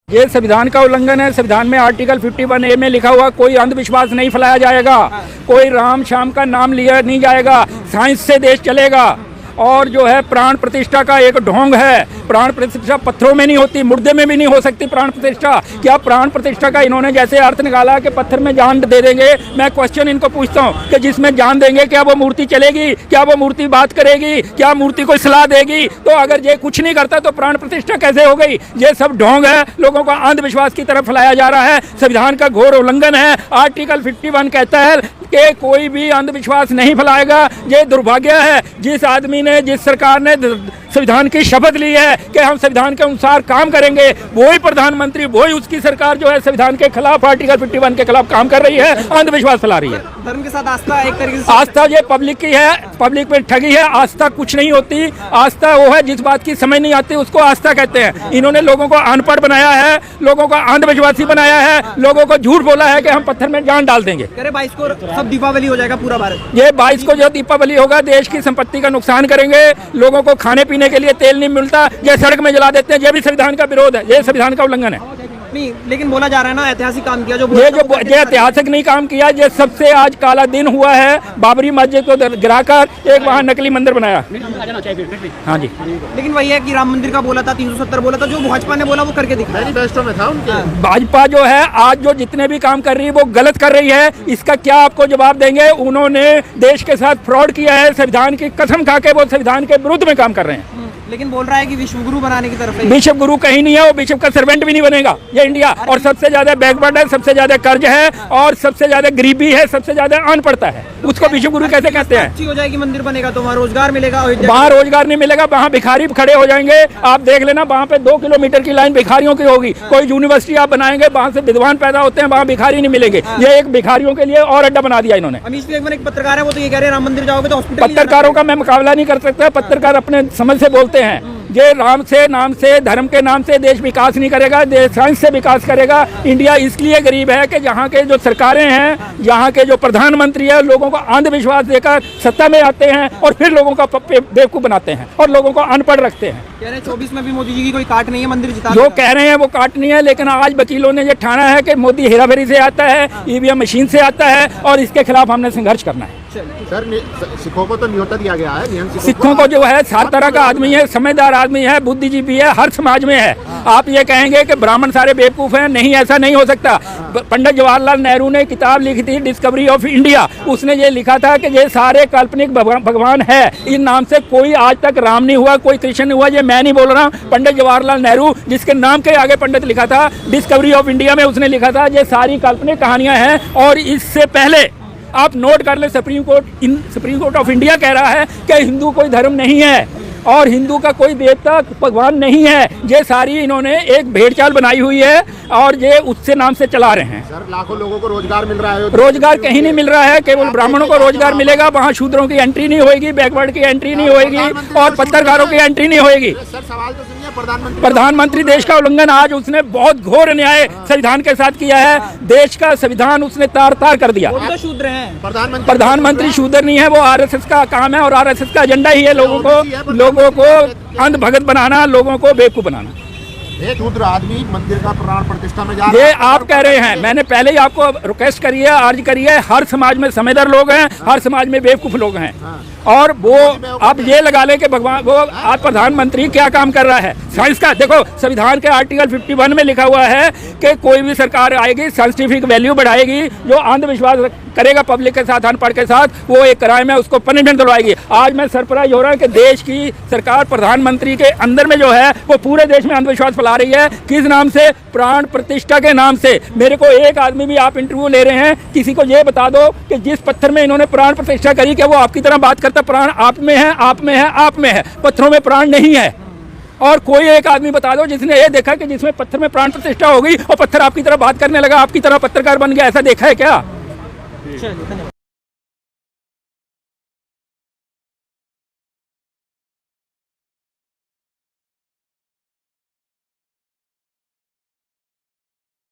ये संविधान का उल्लंघन है। संविधान में आर्टिकल 51A में लिखा हुआ कोई अंधविश्वास नहीं फैलाया जाएगा, कोई राम श्याम का नाम लिया नहीं जाएगा, साइंस से देश चलेगा। और जो है प्राण प्रतिष्ठा का एक ढोंग है। प्राण प्रतिष्ठा पत्थरों में नहीं होती, मुर्दे में भी नहीं हो सकती प्राण प्रतिष्ठा। क्या प्राण प्रतिष्ठा का इन्होंने जैसे अर्थ निकाला कि पत्थर में जान दे देंगे। मैं क्वेश्चन इनको पूछता हूँ कि जिसमें जान देंगे क्या वो मूर्ति चलेगी? क्या वो मूर्ति बात करेगी? क्या मूर्ति को सलाह देगी? तो अगर ये कुछ नहीं करता तो प्राण प्रतिष्ठा कैसे हो गई? ये सब ढोंग है, लोगों को अंधविश्वास की तरफ फैलाया जा रहा है। संविधान का घोर उल्लंघन है। आर्टिकल 51 कहता है कि कोई भी अंधविश्वास नहीं फैलाएगा। ये दुर्भाग्य है जिस आदमी ने, जिस सरकार ने संविधान की शपथ ली है कि हम संविधान के अनुसार काम करेंगे, वही प्रधानमंत्री, वही उसकी सरकार जो है संविधान के खिलाफ, आर्टिकल 51 के खिलाफ काम कर रही है, अंधविश्वास फैला रही है। धर्म के साथ आस्था एक तरीके से, आस्था ये पब्लिक की है, पब्लिक में ठगी है। आस्था कुछ नहीं होती। आस्था वो है जिस बात की समझ नहीं आती उसको आस्था कहते हैं। इन्होंने लोगों को अनपढ़ बनाया है, लोगों को अंधविश्वासी बनाया है, लोगों को झूठ बोला है कि हम पत्थर में जान डाल देंगे। 22 को सब दीपावली हो जाएगा पूरा भारत। ये 22 को जो दीपावली होगा देश की संपत्ति का नुकसान करेंगे। लोगों को खाने पीने के लिए तेल नहीं मिलता, ये सड़क में जला देते हैं। ये भी संविधान का विरोध है, ये संविधान का उल्लंघन है। नहीं, लेकिन बोला जा रहा है ना ऐतिहासिक काम किया जो ये ऐतिहासिक नहीं काम किया। ये सबसे आज काला दिन हुआ है। बाबरी मस्जिद को गिराकर एक वहाँ नकली मंदिर बनाया। हाँ जी, लेकिन वही है कि राम मंदिर का बोला था, 370 बोला था, जो भाजपा ने बोला वो करके दिखाया। मैनिफेस्टो में था उनके। भाजपा जो है आज जो जितने भी काम कर रही है वो गलत कर रही है। इसका क्या आपको जवाब देंगे? उन्होंने देश के साथ फ्रॉड किया है। संविधान की कसम खा के वो संविधान के विरुद्ध में काम कर रहे हैं। लेकिन बोल रहा है कि विश्व गुरु बनाने की तरफ है। बिशप गुरु कहीं नहीं है, वो बिशप का सर्वेंट भी नहीं बनेगा ये इंडिया। और सबसे ज्यादा बैकवर्ड है, सबसे ज्यादा कर्ज है और सबसे ज्यादा गरीबी है, सबसे ज्यादा अनपढ़ता है। उसको बिशप गुरु कैसे कहते हैं? अच्छी हो जाएगी, मंदिर बनेगा तो वहाँ रोजगार मिलेगा। वहाँ रोजगार नहीं मिलेगा, वहाँ भिखारी खड़े हो जाएंगे। आप देख लेना, वहाँ पे 2 किलोमीटर की लाइन भिखारियों की होगी। कोई यूनिवर्सिटी आप बनाएंगे, वहाँ से विद्वान पैदा होते हैं, वहाँ भिखारी नहीं मिलेंगे। ये एक भिखारियों के लिए और अड्डा बना दिया इन्होंने। अमीश बेगम एक पत्रकार है, वो तो ये कह रहे हैं राम मंदिर जाओगे तो हॉस्पिटल। पत्रकारों का मैं मुकाबला नहीं कर सकता। पत्रकार अपने समझ से बोलते हैं। ये राम से, नाम से, धर्म के नाम से देश विकास नहीं करेगा, देश साइंस से विकास करेगा। इंडिया इसलिए गरीब है कि यहाँ के जो सरकारें हैं, यहाँ के जो प्रधानमंत्री है, लोगों को अंधविश्वास देकर सत्ता में आते हैं और फिर लोगों का बेवकूफ बनाते हैं और लोगों को अनपढ़ रखते हैं। कह रहे हैं 24 में भी मोदी जी की कोई काट नहीं है, मंदिर जिता। जो कह रहे हैं वो काट नहीं है, लेकिन आज वकीलों ने ये ठाना है कि मोदी हेराफेरी से आता है, ईवीएम मशीन से आता है और इसके खिलाफ हमने संघर्ष करना है। सर, सिखों को तो न्योता दिया गया है। सिखों को जो है हर तरह का आदमी है, समझदार आदमी है, बुद्धिजीवी है, हर समाज में है। आप ये कहेंगे कि ब्राह्मण सारे बेवकूफ हैं, नहीं, ऐसा नहीं हो सकता। पंडित जवाहरलाल नेहरू ने किताब लिखी थी डिस्कवरी ऑफ इंडिया। उसने ये लिखा था कि ये सारे काल्पनिक भगवान है। इन नाम से कोई आज तक राम नहीं हुआ, कोई कृष्ण नहीं हुआ। ये मैं नहीं बोल रहा, पंडित जवाहरलाल नेहरू, जिसके नाम के आगे पंडित लिखा था, डिस्कवरी ऑफ इंडिया में उसने लिखा था ये सारी काल्पनिक कहानियां हैं। और इससे पहले आप नोट कर ले, सुप्रीम कोर्ट ऑफ इंडिया कह रहा है कि हिंदू कोई धर्म नहीं है और हिंदू का कोई देवता भगवान नहीं है। ये सारी इन्होंने एक भेड़चाल बनाई हुई है और ये उससे नाम से चला रहे हैं। सर, लाखों लोगों को रोजगार मिल रहा है। रोजगार कहीं नहीं मिल रहा है, केवल ब्राह्मणों को रोजगार मिलेगा। वहाँ शूद्रों की एंट्री नहीं होगी, बैकवर्ड की एंट्री नहीं होगी और पत्रकारों की एंट्री नहीं होगी। सर, सवाल तो सुनिए। प्रधानमंत्री देश का उल्लंघन आज उसने बहुत घोर न्याय संविधान के साथ किया है। देश का संविधान उसने तार तार कर दिया। शूद्र हैं प्रधानमंत्री शूद्र नहीं है, वो आरएसएस का काम है और आरएसएस का एजेंडा ही है लोगों को अंधभगत बनाना, लोगों को बेवकूफ बनाना। एक शूद्र आदमी मंदिर का प्राण प्रतिष्ठा में जा रहा ये आप कह रहे हैं, मैंने पहले ही आपको रिक्वेस्ट करी है, अर्ज करी है। हर समाज में समझदार लोग हैं, हर समाज में बेवकूफ लोग हैं। और वो अब ये लगा ले कि भगवान, वो आज प्रधानमंत्री क्या काम कर रहा है साइंस का। देखो, संविधान के आर्टिकल 51 में लिखा हुआ है कि कोई भी सरकार आएगी साइंटिफिक वैल्यू बढ़ाएगी, जो अंधविश्वास करेगा पब्लिक के साथ, अनपढ़ के साथ, वो एक क्राइम है, उसको पनिशमेंट दिलवाएगी। आज मैं सरप्राइज हो रहा हूँ कि देश की सरकार प्रधानमंत्री के अंदर में जो है वो पूरे देश में अंधविश्वास फैला रही है। किस नाम से? प्राण प्रतिष्ठा के नाम से। मेरे को एक आदमी भी, आप इंटरव्यू ले रहे हैं, किसी को ये बता दो कि जिस पत्थर में इन्होंने प्राण प्रतिष्ठा करी, क्या वो आपकी तरह बात करता? प्राण आप में है, आप में है, आप में है, पत्थरों में प्राण नहीं है। और कोई एक आदमी बता दो जिसने ये देखा कि जिसमें पत्थर में प्राण प्रतिष्ठा हो गई और पत्थर आपकी तरह बात करने लगा, आपकी तरह पत्रकार बन गया, ऐसा देखा है क्या?